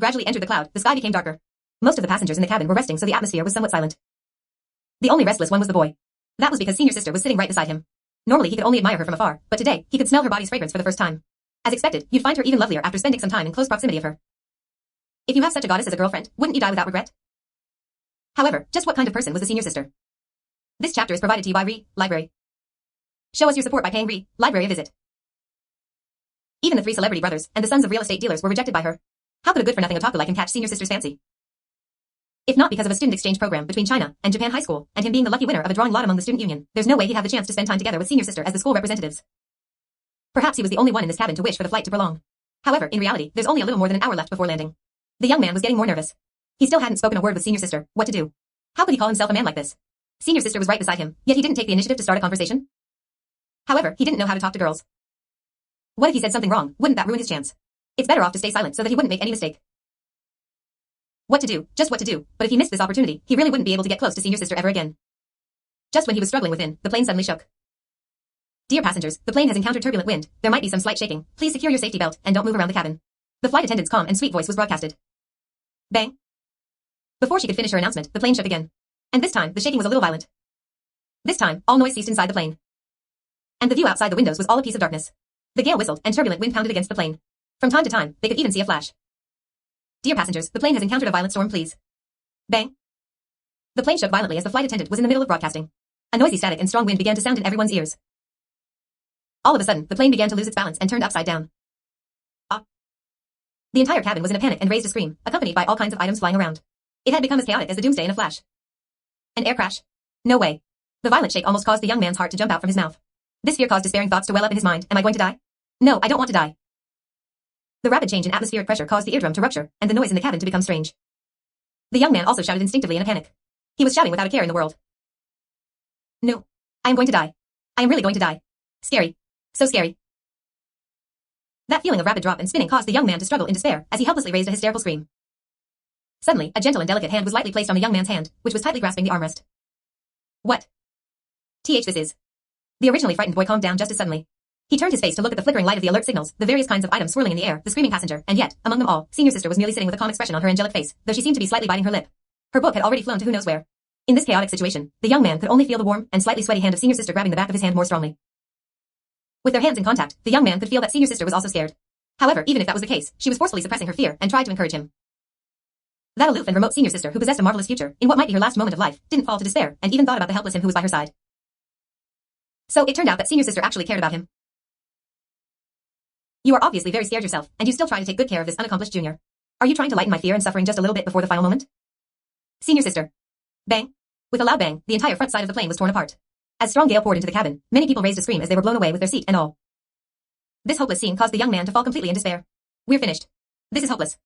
gradually entered the cloud, the sky became darker. Most of the passengers in the cabin were resting, so the atmosphere was somewhat silent. The only restless one was the boy. That was because Senior Sister was sitting right beside him. Normally he could only admire her from afar, but today, he could smell her body's fragrance for the first time. As expected, you'd find her even lovelier after spending some time in close proximity of her. If you have such a goddess as a girlfriend, wouldn't you die without regret? However, just what kind of person was the Senior Sister? This chapter is provided to you by Library. Show us your support by paying Library a visit. Even the three celebrity brothers and the sons of real estate dealers were rejected by her. How could a good-for-nothing otaku like him catch Senior Sister's fancy? If not because of a student exchange program between China and Japan High School, and him being the lucky winner of a drawing lot among the student union, there's no way he'd have the chance to spend time together with Senior Sister as the school representatives. Perhaps he was the only one in this cabin to wish for the flight to prolong. However, in reality, there's only a little more than an hour left before landing. The young man was getting more nervous. He still hadn't spoken a word with Senior Sister. What to do? How could he call himself a man like this? Senior Sister was right beside him, yet he didn't take the initiative to start a conversation. However, he didn't know how to talk to girls. What if he said something wrong? Wouldn't that ruin his chance? It's better off to stay silent so that he wouldn't make any mistake. What to do, just what to do, but if he missed this opportunity, he really wouldn't be able to get close to Senior Sister ever again. Just when he was struggling within, the plane suddenly shook. Dear passengers, the plane has encountered turbulent wind. There might be some slight shaking. Please secure your safety belt and don't move around the cabin. The flight attendant's calm and sweet voice was broadcasted. Bang. Before she could finish her announcement, the plane shook again. And this time, the shaking was a little violent. This time, all noise ceased inside the plane. And the view outside the windows was all a piece of darkness. The gale whistled and turbulent wind pounded against the plane. From time to time, they could even see a flash. Dear passengers, the plane has encountered a violent storm, please. Bang. The plane shook violently as the flight attendant was in the middle of broadcasting. A noisy static and strong wind began to sound in everyone's ears. All of a sudden, the plane began to lose its balance and turned upside down. Ah. The entire cabin was in a panic and raised a scream, accompanied by all kinds of items flying around. It had become as chaotic as the doomsday in a flash. An air crash? No way. The violent shake almost caused the young man's heart to jump out from his mouth. This fear caused despairing thoughts to well up in his mind. Am I going to die? No, I don't want to die. The rapid change in atmospheric pressure caused the eardrum to rupture, and the noise in the cabin to become strange. The young man also shouted instinctively in a panic. He was shouting without a care in the world. No. I am going to die. I am really going to die. Scary. So scary. That feeling of rapid drop and spinning caused the young man to struggle in despair as he helplessly raised a hysterical scream. Suddenly, a gentle and delicate hand was lightly placed on the young man's hand, which was tightly grasping the armrest. What? This is. The originally frightened boy calmed down just as suddenly. He turned his face to look at the flickering light of the alert signals, the various kinds of items swirling in the air, the screaming passenger, and yet, among them all, Senior Sister was merely sitting with a calm expression on her angelic face, though she seemed to be slightly biting her lip. Her book had already flown to who knows where. In this chaotic situation, the young man could only feel the warm and slightly sweaty hand of Senior Sister grabbing the back of his hand more strongly. With their hands in contact, the young man could feel that Senior Sister was also scared. However, even if that was the case, she was forcefully suppressing her fear and tried to encourage him. That aloof and remote Senior Sister who possessed a marvelous future, in what might be her last moment of life, didn't fall to despair, and even thought about the helpless him who was by her side. So it turned out that Senior Sister actually cared about him. You are obviously very scared yourself, and you still try to take good care of this unaccomplished junior. Are you trying to lighten my fear and suffering just a little bit before the final moment? Senior Sister. Bang. With a loud bang, the entire front side of the plane was torn apart. As strong gale poured into the cabin, many people raised a scream as they were blown away with their seat and all. This hopeless scene caused the young man to fall completely in despair. We're finished. This is hopeless.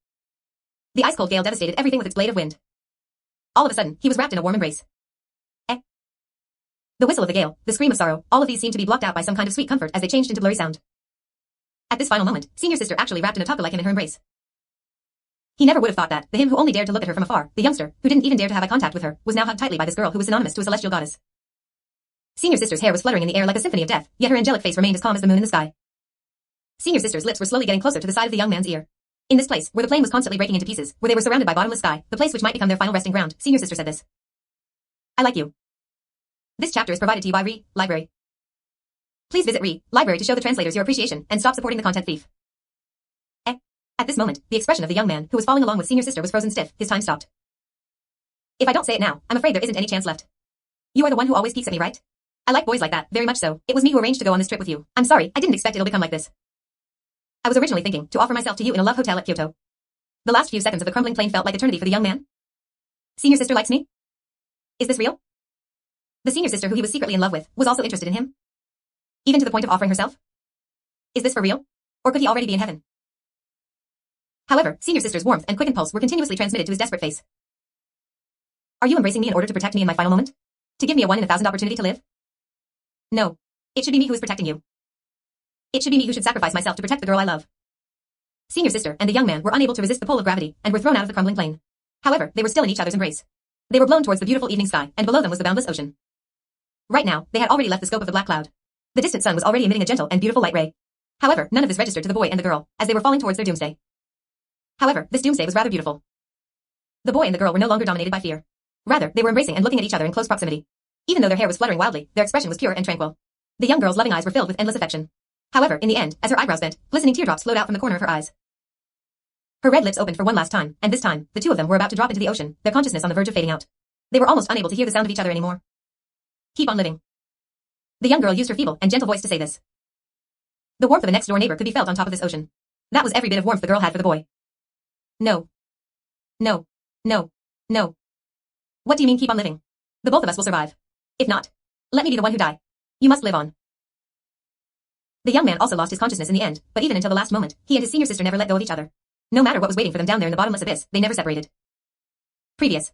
The ice-cold gale devastated everything with its blade of wind. All of a sudden, he was wrapped in a warm embrace. The whistle of the gale, the scream of sorrow, all of these seemed to be blocked out by some kind of sweet comfort as they changed into blurry sound. At this final moment, Senior Sister actually wrapped an otaku like him in her embrace. He never would have thought that, the him who only dared to look at her from afar, the youngster, who didn't even dare to have eye contact with her, was now hugged tightly by this girl who was synonymous to a celestial goddess. Senior Sister's hair was fluttering in the air like a symphony of death, yet her angelic face remained as calm as the moon in the sky. Senior Sister's lips were slowly getting closer to the side of the young man's ear. In this place, where the plane was constantly breaking into pieces, where they were surrounded by bottomless sky, the place which might become their final resting ground, Senior Sister said this. I like you. This chapter is provided to you by Library. Please visit Library to show the translators your appreciation and stop supporting the content thief. At this moment, the expression of the young man who was following along with Senior Sister was frozen stiff. His time stopped. If I don't say it now, I'm afraid there isn't any chance left. You are the one who always peeks at me, right? I like boys like that, very much so. It was me who arranged to go on this trip with you. I'm sorry, I didn't expect it'll become like this. I was originally thinking to offer myself to you in a love hotel at Kyoto. The last few seconds of the crumbling plane felt like eternity for the young man. Senior Sister likes me? Is this real? The Senior Sister who he was secretly in love with was also interested in him? Even to the point of offering herself? Is this for real? Or could he already be in heaven? However, Senior Sister's warmth and quickened pulse were continuously transmitted to his desperate face. Are you embracing me in order to protect me in my final moment? To give me a 1 in 1,000 opportunity to live? No. It should be me who is protecting you. It should be me who should sacrifice myself to protect the girl I love. Senior Sister and the young man were unable to resist the pull of gravity and were thrown out of the crumbling plane. However, they were still in each other's embrace. They were blown towards the beautiful evening sky, and below them was the boundless ocean. Right now, they had already left the scope of the black cloud. The distant sun was already emitting a gentle and beautiful light ray. However, none of this registered to the boy and the girl, as they were falling towards their doomsday. However, this doomsday was rather beautiful. The boy and the girl were no longer dominated by fear. Rather, they were embracing and looking at each other in close proximity. Even though their hair was fluttering wildly, their expression was pure and tranquil. The young girl's loving eyes were filled with endless affection. However, in the end, as her eyebrows bent, glistening teardrops flowed out from the corner of her eyes. Her red lips opened for one last time, and this time, the two of them were about to drop into the ocean, their consciousness on the verge of fading out. They were almost unable to hear the sound of each other anymore. Keep on living. The young girl used her feeble and gentle voice to say this. The warmth of a next-door neighbor could be felt on top of this ocean. That was every bit of warmth the girl had for the boy. No. No. No. No. What do you mean keep on living? The both of us will survive. If not, let me be the one who die. You must live on. The young man also lost his consciousness in the end, but even until the last moment, he and his senior sister never let go of each other. No matter what was waiting for them down there in the bottomless abyss, they never separated. Previous.